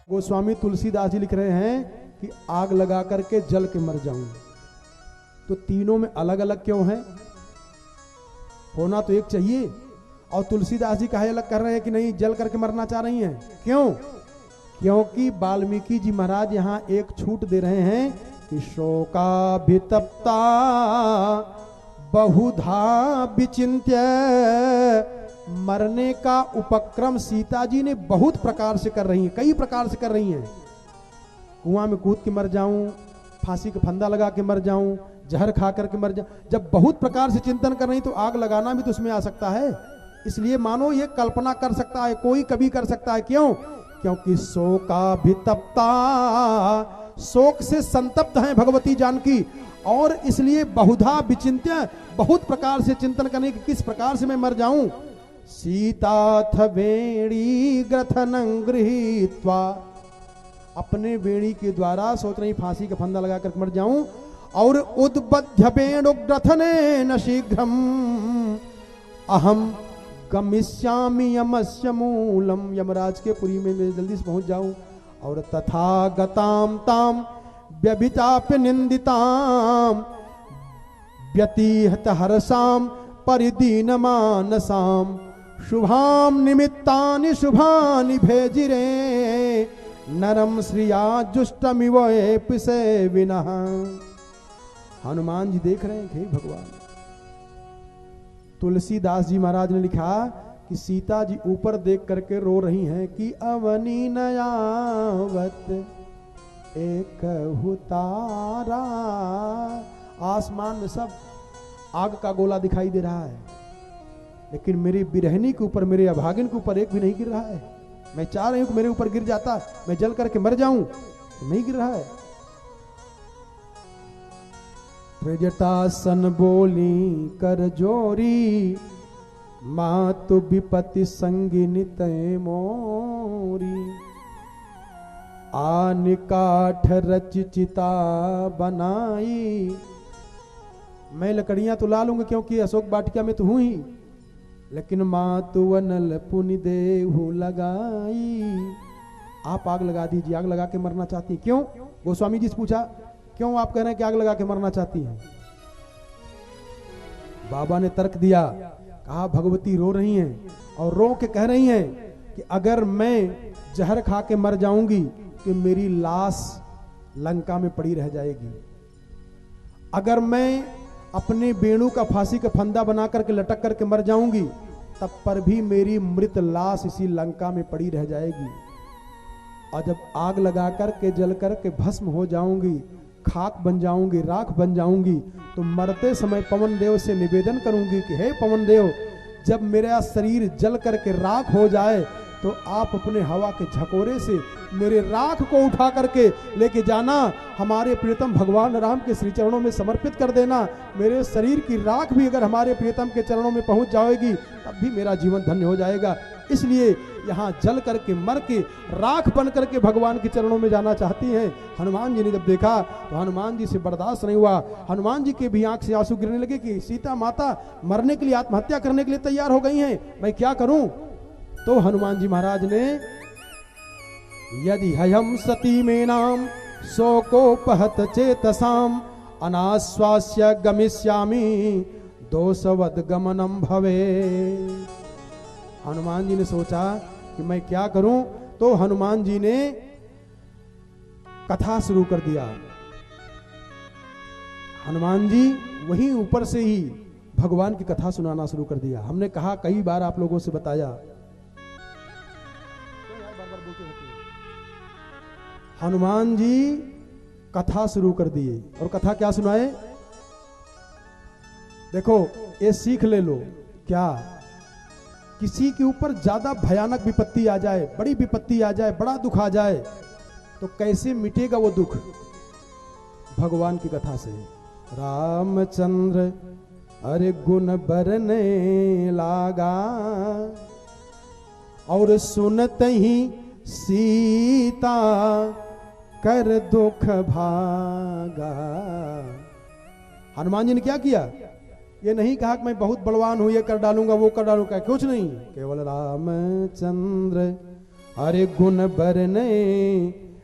गोस्वामी तुलसीदास जी लिख रहे हैं कि आग लगा करके जल के मर जाऊं। तो तीनों में अलग अलग क्यों है? होना तो एक चाहिए। और तुलसीदास जी काहे अलग कर रहे हैं कि नहीं जल करके मरना चाह रही हैं? क्यों? क्योंकि वाल्मीकि जी महाराज यहां एक छूट दे रहे हैं कि शोकाभितप्ता बहुधा विचिंत्य, मरने का उपक्रम सीता जी ने बहुत प्रकार से कर रही हैं, कई प्रकार से कर रही हैं। कुआं में कूद के मर जाऊं, फांसी का फंदा लगा के मर जाऊं, जहर खा करके मर जाऊं। जब बहुत प्रकार से चिंतन कर रही तो आग लगाना भी तो उसमें आ सकता है। इसलिए मानो ये कल्पना कर सकता है, कोई कभी कर सकता है। क्यों? क्योंकि शोकाभितप्ता, शोक से संतप्त हैं भगवती जानकी, और इसलिए बहुधा विचिंत्य, बहुत प्रकार से चिंतन करने कि किस प्रकार से मैं मर जाऊं। सीताथ वेणी ग्रथनं गृहीत्वा, अपने वेणी के द्वारा सोच रही फांसी का फंदा लगाकर मर जाऊं। और उद्बध्य वेणुग्रथने न शीघ्रम अहम गमिष्यामि यमस्य मूलम, यमराज के पुरी में मैं जल्दी से पहुंच जाऊं। और तथा गताम ताम व्यभिचाप्य निंदिताम व्यतिहत हरसाम परिदीन मानसाम, शुभाम निमित्तानि शुभानि भेजिरे नरम श्रिया जुष्टमिव पिसे विनः। हनुमान जी देख रहे हैं हे भगवान। तुलसीदास जी महाराज ने लिखा कि सीता जी ऊपर देख करके रो रही हैं कि अवनी नयावत एक तारा, आसमान में सब आग का गोला दिखाई दे रहा है, लेकिन मेरी बिरहनी के ऊपर, मेरे अभागिन के ऊपर एक भी नहीं गिर रहा है। मैं चाह रही हूं कि मेरे ऊपर गिर जाता, मैं जल करके मर जाऊं, नहीं गिर रहा है। प्रजटासन बोली कर जोरी, मातु विपति संगिनी तय मोरी, आन काठ रच चिता बनाई। मैं लकड़ियां तो ला लूंगा क्योंकि अशोक वाटिका में तो हूं ही, लेकिन मातु अनल पुनि देहु लगाई। आप आग लगा दीजिए, आग लगा के मरना चाहती है। क्यों? गोस्वामी जी से पूछा क्यों आप कह रहे हैं कि आग लगा के मरना चाहती हैं? बाबा ने तर्क दिया, कहा भगवती रो रही हैं और रो के कह रही हैं कि अगर मैं जहर खा के मर जाऊंगी तो मेरी लाश लंका में पड़ी रह जाएगी। अगर मैं अपने वेणु का फांसी का फंदा बना करके लटक करके मर जाऊंगी तब पर भी मेरी मृत लाश इसी लंका में पड़ी रह जाएगी। और जब आग लगा करके जल करके भस्म हो जाऊंगी, खाक बन जाऊंगी, राख बन जाऊंगी, तो मरते समय पवन देव से निवेदन करूंगी कि हे पवन देव, जब मेरा शरीर जल करके राख हो जाए तो आप अपने हवा के झकोरे से मेरे राख को उठा करके लेके जाना, हमारे प्रियतम भगवान राम के श्री चरणों में समर्पित कर देना। मेरे शरीर की राख भी अगर हमारे प्रियतम के चरणों में पहुंच जाएगी तब भी मेरा जीवन धन्य हो जाएगा। इसलिए यहाँ जल करके मर के राख बन करके भगवान के चरणों में जाना चाहती हैं। हनुमान जी ने जब देखा तो हनुमान जी से बर्दाश्त नहीं हुआ। हनुमान जी के भी आंख से आंसू गिरने लगे कि सीता माता मरने के लिए, आत्महत्या करने के लिए तैयार हो गई हैं, मैं क्या करूं? तो हनुमान जी महाराज ने यदि हयम सती में नाम शोकोपहत चेतसाम अनाश्वास्य गमिष्यामि दोषवद गमनम भवे। हनुमान जी ने सोचा कि मैं क्या करूं, तो हनुमान जी ने कथा शुरू कर दिया। हनुमान जी वहीं ऊपर से ही भगवान की कथा सुनाना शुरू कर दिया। हमने कहा कई बार आप लोगों से बताया, हनुमान जी कथा शुरू कर दिए। और कथा क्या सुनाए? देखो ये सीख ले लो। क्या? किसी के ऊपर ज्यादा भयानक विपत्ति आ जाए, बड़ी विपत्ति आ जाए, बड़ा दुख आ जाए, तो कैसे मिटेगा वो दुख? भगवान की कथा से। रामचंद्र अरे गुण बरने लागा, और सुनते ही सीता कर दुख भागा। हनुमान जी ने क्या किया? ये नहीं कहा कि मैं बहुत बलवान हूं, ये कर डालूंगा, वो कर डालूंगा, कुछ नहीं। केवल रामचंद्र हरे गुण बरने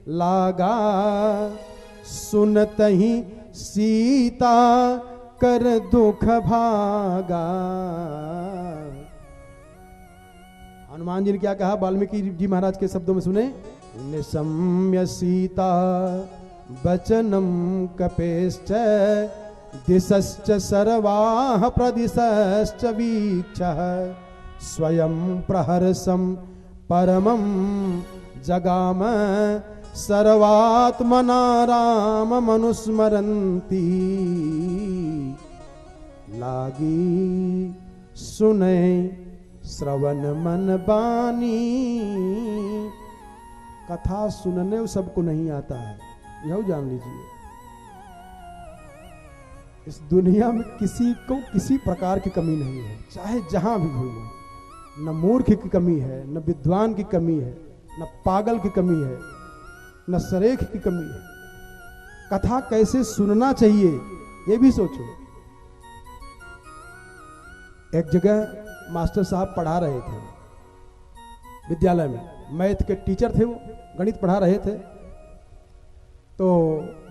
लागा, सुनत ही सीता कर दुख भागा। हनुमान जी ने क्या कहा, वाल्मीकि जी महाराज के शब्दों में सुने, निशम्य सीता वचनम कपेश्च, दिशश्च सर्वाः प्रदिशश्च वीक्षः, स्वयं प्रहर्षं परमं जगाम, सर्वात्मना राम मनुस्मरन्ति। लागी सुने श्रवण मन बानी। कथा सुनने सबको नहीं आता है, यह जान लीजिए। इस दुनिया में किसी को किसी प्रकार की कमी नहीं है, चाहे जहां भी घूमो। न मूर्ख की कमी है, न विद्वान की कमी है, न पागल की कमी है, न सरेख की कमी है। कथा कैसे सुनना चाहिए ये भी सोचो। एक जगह मास्टर साहब पढ़ा रहे थे विद्यालय में, मैथ के टीचर थे, वो गणित पढ़ा रहे थे। तो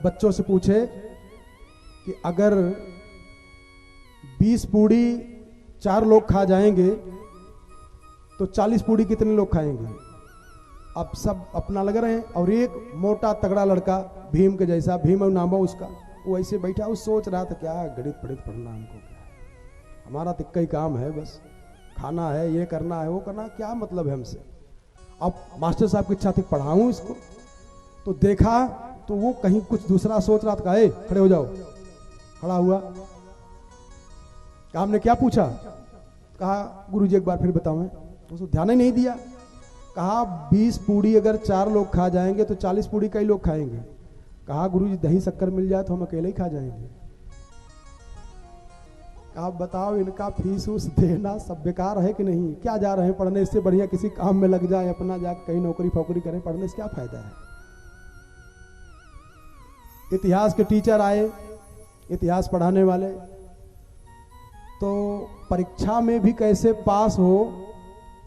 बच्चों से पूछे कि अगर 20 पूड़ी 4 लोग खा जाएंगे तो 40 पूड़ी कितने लोग खाएंगे। अब सब अपना लग रहे हैं, और एक मोटा तगड़ा लड़का भीम के जैसा, भीम नाम हो उसका, वो ऐसे बैठा, वो सोच रहा था क्या गणित पढ़ना हमको, क्या हमारा तो कई काम है, बस खाना है, ये करना है, वो करना, क्या मतलब है हमसे। अब मास्टर साहब की इच्छा थी पढ़ाऊं इसको, तो देखा तो वो कहीं कुछ दूसरा सोच रहा था। खड़े हो जाओ। खड़ा हुआ, हमने क्या पूछा, कहा गुरुजी एक बार फिर बताओ। उसको ध्यान ही नहीं दिया। कहा 20 पूड़ी अगर 4 लोग खा जाएंगे तो 40 पूड़ी कई लोग खाएंगे। कहा गुरुजी दही शक्कर मिल जाए तो हम अकेले ही खा जाएंगे। कहा बताओ इनका फीस उस देना सब बेकार है कि नहीं, क्या जा रहे हैं पढ़ने, इससे बढ़िया किसी काम में लग जाए, अपना जाकर कहीं नौकरी फोकरी करें, पढ़ने से क्या फायदा है। इतिहास के टीचर आए, इतिहास पढ़ाने वाले, तो परीक्षा में भी कैसे पास हो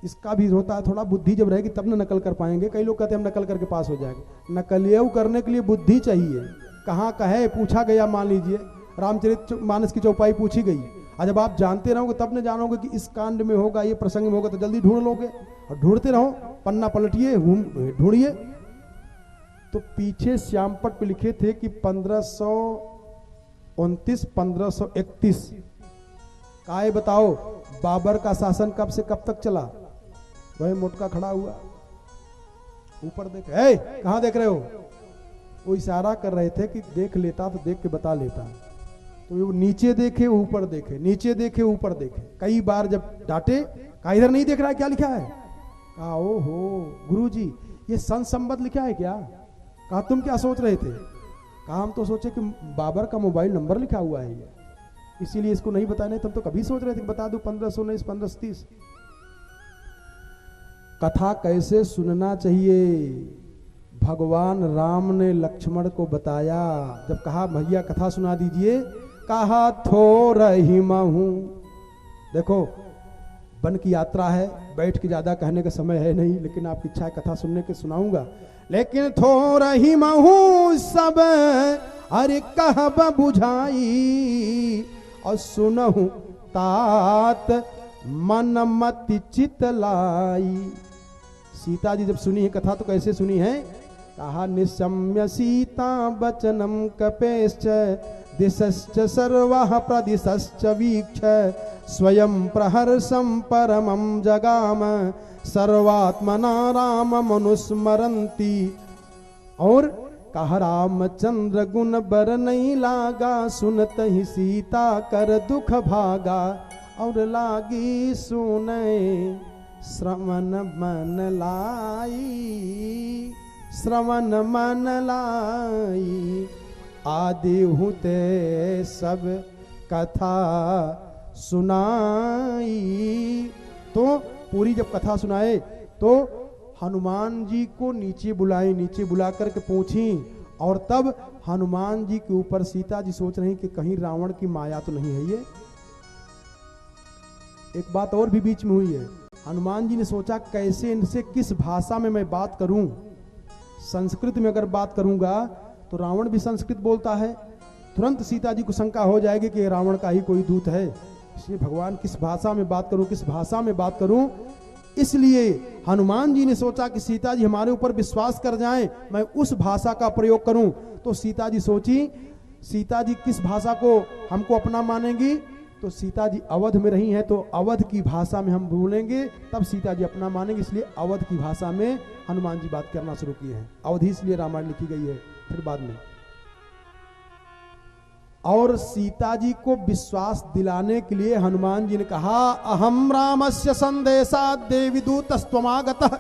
इसका भी होता है। थोड़ा बुद्धि जब रहेगी तब न नकल कर पाएंगे। कई लोग कहते हैं हम नकल करके पास हो जाएंगे। नकलियव करने के लिए बुद्धि चाहिए। कहाँ कहे पूछा गया, मान लीजिए रामचरितमानस की चौपाई पूछी गई, और जब आप जानते रहोगे तब न जानोगे कि इस कांड में होगा, ये प्रसंग में होगा, तो जल्दी ढूंढ लोगे। और ढूंढते रहो, पन्ना पलटिए, ढूंढिए, तो पीछे श्यामपट पे लिखे थे कि 1529 1531 काय बताओ बाबर का शासन कब से कब तक चला। वही मोटका खड़ा हुआ, ऊपर देख, कहां देख रहे हो। वो इशारा कर रहे थे कि देख लेता तो देख के बता लेता। तो वो नीचे देखे ऊपर देखे, नीचे देखे ऊपर देखे, कई बार जब डांटे, कहा इधर नहीं देख रहा है क्या लिखा है। कहा ओहो गुरुजी ये संबंध लिखा है क्या। कहा तुम क्या सोच रहे थे। कहा हम तो सोचे कि बाबर का मोबाइल नंबर लिखा हुआ है ये, इसीलिए इसको नहीं बताने। तुम तो कभी सोच रहे थे कि बता दूं 1519 1530। कथा कैसे सुनना चाहिए भगवान राम ने लक्ष्मण को बताया। जब कहा भैया कथा सुना दीजिए, कहा थोरहि महू। देखो वन की यात्रा है, बैठ के ज्यादा कहने का समय है नहीं, लेकिन आपकी इच्छा है कथा सुनने के, सुनाऊंगा। लेकिन थोरहि महू सब अरे कहब बुझाई, और सुनहु तात मन मति चित लाई। सीता जी जब सुनी है कथा तो कैसे सुनी है। कहा निशम्य सीता वचनम कपेश्च, दिशश्च सर्वः प्रदिशश्च वीक्ष, स्वयं प्रहर्षं परमं जगाम, सर्वात्मना राम मनुस्मरन्ति। और कहा रामचंद्र गुण बर नहीं लागा, सुनत ही सीता कर दुख भागा, और लागी सुने श्रवण मन लाई, श्रवण मन लाई। आदि हुते सब कथा सुनाई। तो पूरी जब कथा सुनाए तो हनुमान जी को नीचे बुलाई, नीचे बुला करके पूछी, और तब हनुमान जी के ऊपर सीता जी सोच रही कि कहीं रावण की माया तो नहीं है ये। एक बात और भी बीच में हुई है। हनुमान जी ने सोचा कैसे इनसे किस भाषा में मैं बात करूं। संस्कृत में अगर बात करूंगा तो रावण भी संस्कृत बोलता है, तुरंत सीता जी को शंका हो जाएगी कि रावण का ही कोई दूत है। इसलिए भगवान किस भाषा में बात करूं, किस भाषा में बात करूं। इसलिए हनुमान जी ने सोचा कि सीता जी हमारे ऊपर विश्वास कर जाएं, मैं उस भाषा का प्रयोग करूं। तो सीता जी सोची, सीता जी किस भाषा को हमको अपना मानेंगी। तो सीता जी अवध में रही हैं, तो अवध की भाषा में हम बोलेंगे तब सीता जी अपना मानेंगे। इसलिए अवध की भाषा में हनुमान जी बात करना शुरू किए हैं। अवधि इसलिए रामायण लिखी गई है फिर बाद में। और सीता जी को विश्वास दिलाने के लिए हनुमान जी ने कहा, अहम रामस्य संदेशात् देवी दूतस्त्वमागतः।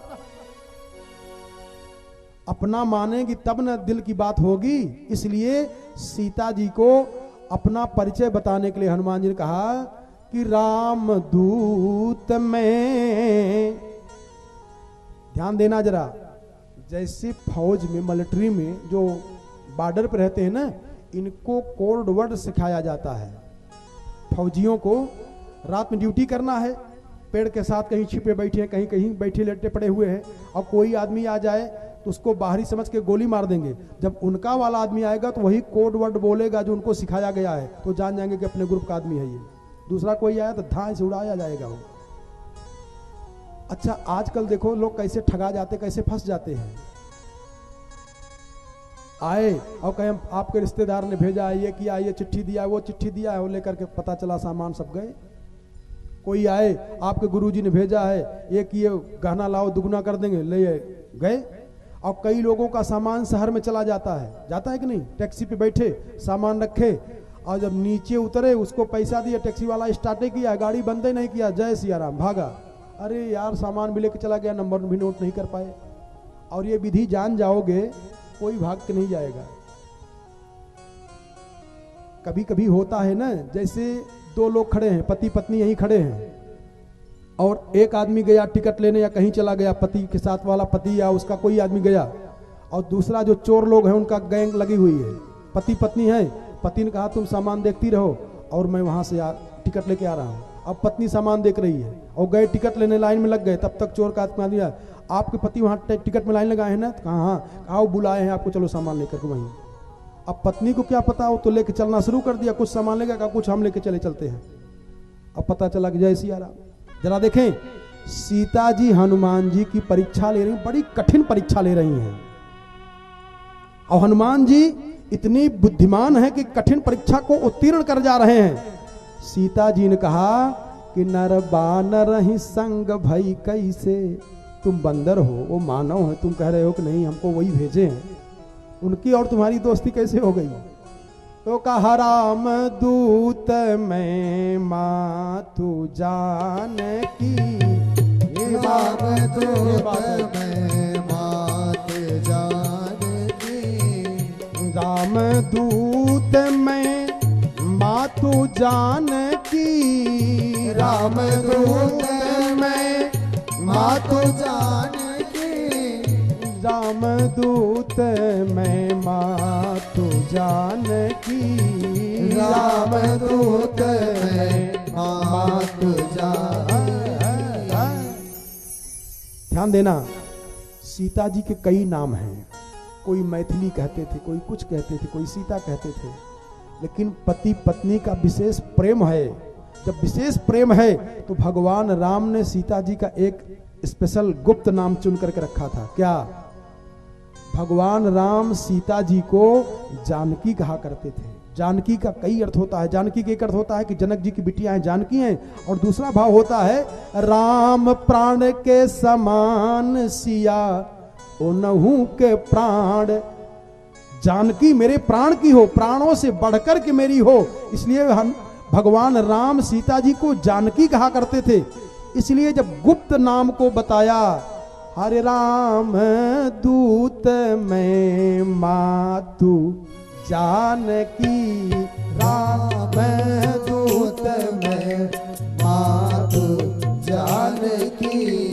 अपना मानेगी तब न दिल की बात होगी। इसलिए सीता जी को अपना परिचय बताने के लिए हनुमान जी ने कहा कि राम दूत में। ध्यान देना जरा, जैसे फौज में, मिलिट्री में जो बॉर्डर पर रहते हैं ना, इनको कोड वर्ड सिखाया जाता है। फौजियों को रात में ड्यूटी करना है, पेड़ के साथ कहीं छिपे बैठे हैं, कहीं कहीं बैठे लेटे पड़े हुए हैं, और कोई आदमी आ जाए तो उसको बाहरी समझ के गोली मार देंगे। जब उनका वाला आदमी आएगा तो वही कोड वर्ड बोलेगा जो उनको सिखाया गया है, तो जान जाएंगे कि अपने ग्रुप का आदमी है ये। दूसरा कोई आया तो धाए से उड़ाया जाएगा वो। अच्छा, आजकल देखो लोग कैसे ठगा जाते, कैसे फंस जाते हैं। आए और कहें आपके रिश्तेदार ने भेजा है, ये किया, ये चिट्ठी दिया है, वो चिट्ठी दिया है, वो लेकर के पता चला सामान सब गए। कोई आए, आपके गुरुजी ने भेजा है, ये किए, गहना लाओ दुगना कर देंगे, ले गए। और कई लोगों का सामान शहर में चला जाता है कि नहीं। टैक्सी पे बैठे सामान रखे और जब नीचे उतरे उसको पैसा दिया, टैक्सी वाला स्टार्ट नहीं किया, गाड़ी बंद ही नहीं किया, जय सिया राम, भागा। अरे यार, सामान भी लेके चला गया, नंबर भी नोट नहीं कर पाए। और ये विधि जान जाओगे कोई भाग के नहीं जाएगा। कभी कभी होता है ना, जैसे दो लोग खड़े हैं, पति पत्नी यहीं खड़े हैं, और एक आदमी गया टिकट लेने या कहीं चला गया, पति के साथ वाला पति या उसका कोई आदमी गया, और दूसरा जो चोर लोग हैं उनका गैंग लगी हुई है। पति पत्नी है, पति ने कहा तुम सामान देखती रहो और मैं वहां से टिकट लेके आ रहा हूँ। अब पत्नी सामान देख रही है और गए टिकट लेने, लाइन में लग गए। तब तक चोर का आदमी, आपके पति वहां टिकट में लाइन लगाए हैं ना? कहा हाँ। कहा वो बुलाए हैं आपको, चलो सामान लेकर के वहीं। अब पत्नी को क्या पता, वो तो लेके चलना शुरू कर दिया, कुछ सामान लेगा, कहा कुछ हम लेके चलते हैं। अब पता चला कि जय सिया राम। जरा देखें, सीता जी हनुमान जी की परीक्षा ले रही, बड़ी कठिन परीक्षा ले रही हैं। और हनुमान जी इतनी बुद्धिमान है कि कठिन परीक्षा को उत्तीर्ण कर जा रहे हैं। सीता जी ने कहा कि नर बानर ही संग भई कैसे। तुम बंदर हो, वो मानव है, तुम कह रहे हो कि नहीं हमको वही भेजे हैं, उनकी और तुम्हारी दोस्ती कैसे हो गई? तो कहा राम दूत मैं मातु जानकी। राम दूत मैं मातु जानकी। राम दूत मैं मातु जानकी। राम दूत मैं मातु जानकी। राम दूत मैं मातु जानकी। राम दूत मैं मातु जानकी। ध्यान देना, सीता जी के कई नाम हैं। कोई मैथिली कहते थे, कोई कुछ कहते थे, कोई सीता कहते थे, लेकिन पति पत्नी का विशेष प्रेम है। जब विशेष प्रेम है तो भगवान राम ने सीता जी का एक स्पेशल गुप्त नाम चुन करके रखा था। क्या? भगवान राम सीता जी को जानकी कहा करते थे। जानकी का कई अर्थ होता है। जानकी का एक अर्थ होता है कि जनक जी की बिटिया हैं, जानकी हैं, और दूसरा भाव होता है राम प्राण के समान सिया ओनहु के प्राण। जानकी मेरे प्राण की हो, प्राणों से बढ़कर के मेरी हो, इसलिए हम भगवान राम सीता जी को जानकी कहा करते थे। इसलिए जब गुप्त नाम को बताया, हरे राम दूत मैं मातु जानकी। राम दूत मैं मातु जानकी।